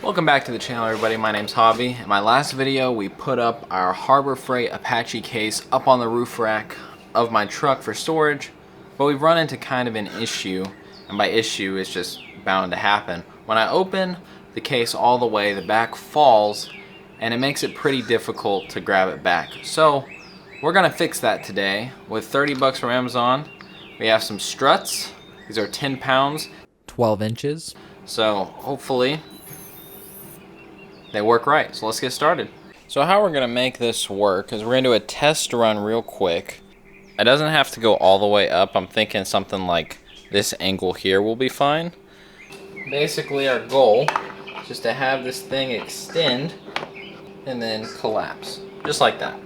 Welcome back to the channel, everybody. My name's Hobby. In my last video, we put up our Harbor Freight Apache case up on the roof rack of my truck for storage, but we've run into kind of an issue, and by issue, it's just bound to happen. When I open the case all the way, the back falls, and it makes it pretty difficult to grab it back. So we're gonna fix that today with 30 bucks from Amazon. We have some struts. These are 10 pounds, 12 inches. so hopefully they work right. So let's get started. So how we're gonna make this work is we're gonna do a test run real quick. It doesn't have to go all the way up. I'm thinking something like this angle here will be fine. Basically our goal is just to have this thing extend and then collapse, just like that.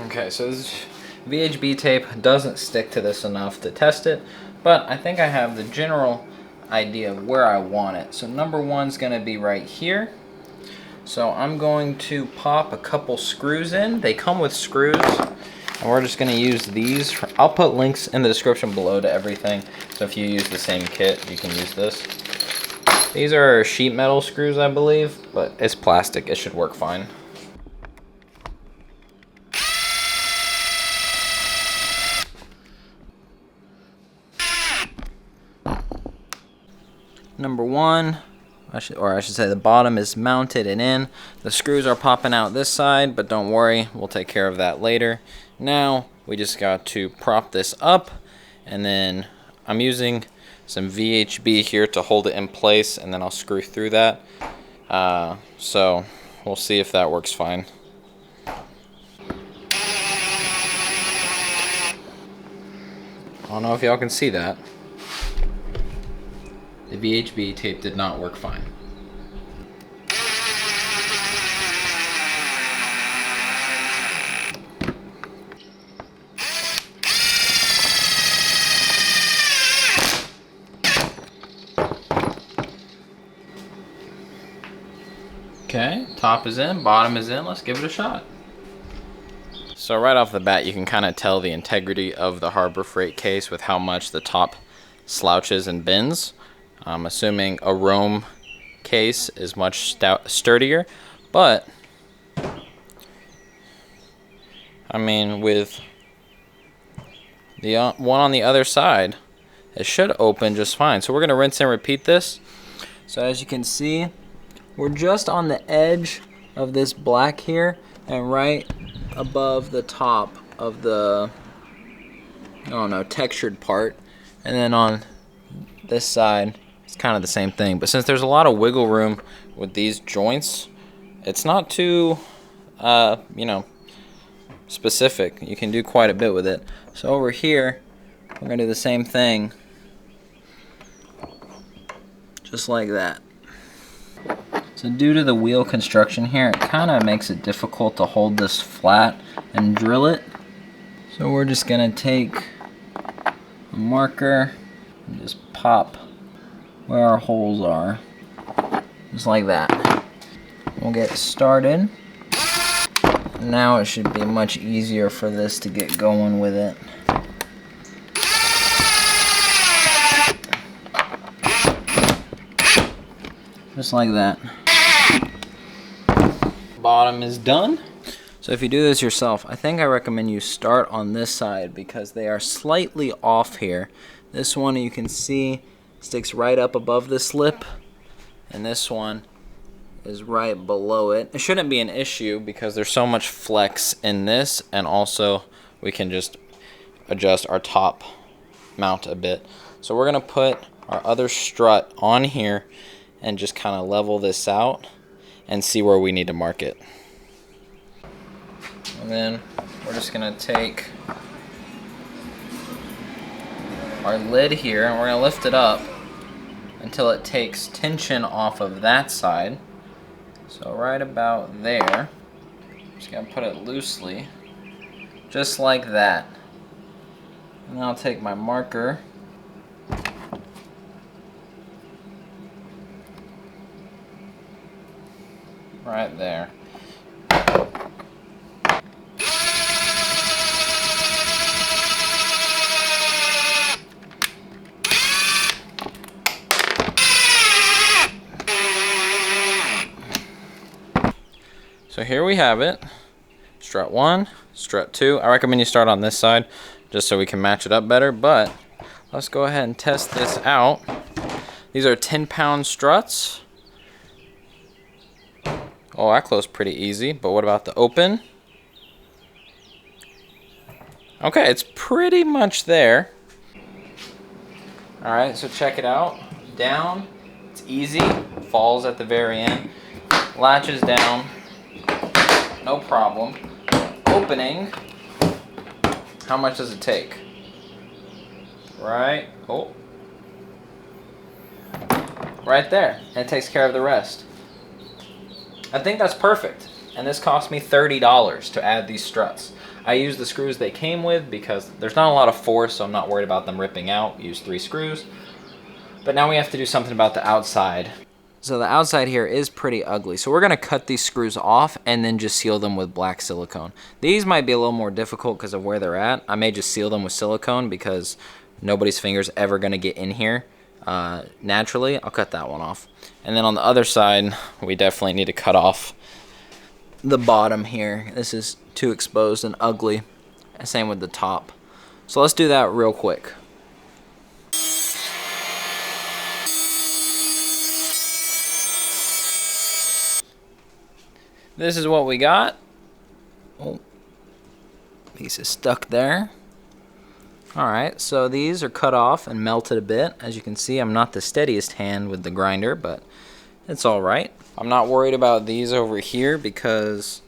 Okay, so this VHB tape doesn't stick to this enough to test it, but I think I have the general idea of where I want it. So number one's gonna be right here. So I'm going to pop a couple screws in. They come with screws, and we're just gonna use these. I'll put links in the description below to everything, so if you use the same kit, you can use this. These are sheet metal screws, I believe, but it's plastic. It should work fine. Number one, I should say the bottom is mounted and in. The screws are popping out this side, but don't worry, we'll take care of that later. Now we just got to prop this up, and then I'm using some VHB here to hold it in place, and then I'll screw through that. So we'll see if that works fine. I don't know if y'all can see that. The VHB tape did not work fine. Okay, top is in, bottom is in. Let's give it a shot. So right off the bat, you can kind of tell the integrity of the Harbor Freight case with how much the top slouches and bends. I'm assuming a Rome case is much sturdier, but I mean, with the one on the other side, it should open just fine. So we're gonna rinse and repeat this. So as you can see, we're just on the edge of this black here and right above the top of the, I don't know, textured part. And then on this side, it's kind of the same thing, but since there's a lot of wiggle room with these joints, it's not too, you know, specific. You can do quite a bit with it. So over here, we're gonna do the same thing, just like that. So due to the wheel construction here, it kind of makes it difficult to hold this flat and drill it. So we're just gonna take a marker and just pop where our holes are, just like that. We'll get started. Now it should be much easier for this to get going with it. Just like that. Bottom is done. So if you do this yourself, I think I recommend you start on this side because they are slightly off here. This one you can see sticks right up above this lip, and this one is right below it. It shouldn't be an issue because there's so much flex in this, and also we can just adjust our top mount a bit. So we're gonna put our other strut on here and just kind of level this out and see where we need to mark it. And then we're just gonna take our lid here and we're gonna lift it up until it takes tension off of that side. So right about there, just gonna put it loosely, just like that. And then I'll take my marker right there. So here we have it. Strut 1, strut 2. I recommend you start on this side just so we can match it up better, but let's go ahead and test this out. These are 10-pound struts. Oh, that closed pretty easy, but what about the open? Okay, it's pretty much there. All right, so check it out. Down, it's easy, falls at the very end. Latches down, no problem. Opening, how much does it take? Right, oh. Right there, and it takes care of the rest. I think that's perfect, and this cost me $30 to add these struts. I used the screws they came with because there's not a lot of force, so I'm not worried about them ripping out. Use 3 screws. But now we have to do something about the outside. So the outside here is pretty ugly, so we're going to cut these screws off and then just seal them with black silicone. These might be a little more difficult because of where they're at. I may just seal them with silicone because nobody's finger's ever going to get in here naturally. I'll cut that one off. And then on the other side, we definitely need to cut off the bottom here. This is too exposed and ugly. Same with the top. So let's do that real quick. This is what we got. Oh, piece is stuck there. Alright, so these are cut off and melted a bit. As you can see, I'm not the steadiest hand with the grinder, but it's alright. I'm not worried about these over here because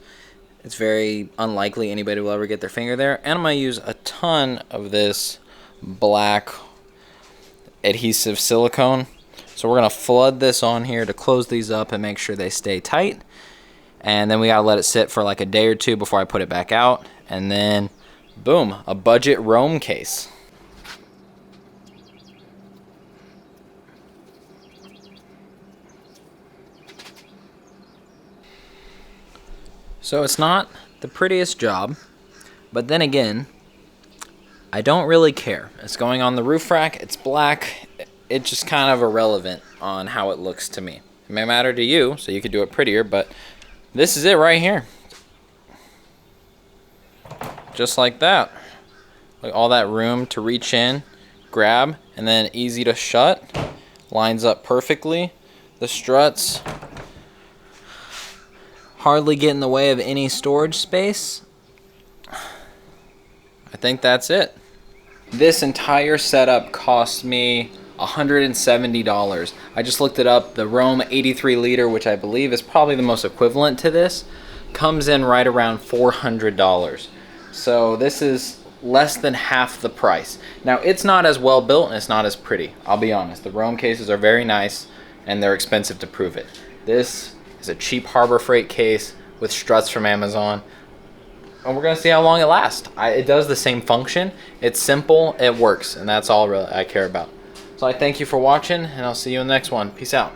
it's very unlikely anybody will ever get their finger there. And I'm going to use a ton of this black adhesive silicone. So we're going to flood this on here to close these up and make sure they stay tight. And then we got to let it sit for like a day or two before I put it back out. And then, boom, a budget Roam case. So it's not the prettiest job, but then again, I don't really care. It's going on the roof rack, it's black, it's just kind of irrelevant on how it looks to me. It may matter to you, so you could do it prettier, but this is it right here. Just like that. Like all that room to reach in, grab, and then easy to shut. Lines up perfectly. The struts hardly get in the way of any storage space. I think that's it. This entire setup cost me $170. I just looked it up. The Roam 83 liter, which I believe is probably the most equivalent to this, comes in right around $400. So this is less than half the price. Now it's not as well built and it's not as pretty. I'll be honest. The Roam cases are very nice and they're expensive to prove it. This is a cheap Harbor Freight case with struts from Amazon. And we're gonna see how long it lasts. It does the same function. It's simple, it works, and that's all really I care about. So I thank you for watching, and I'll see you in the next one. Peace out.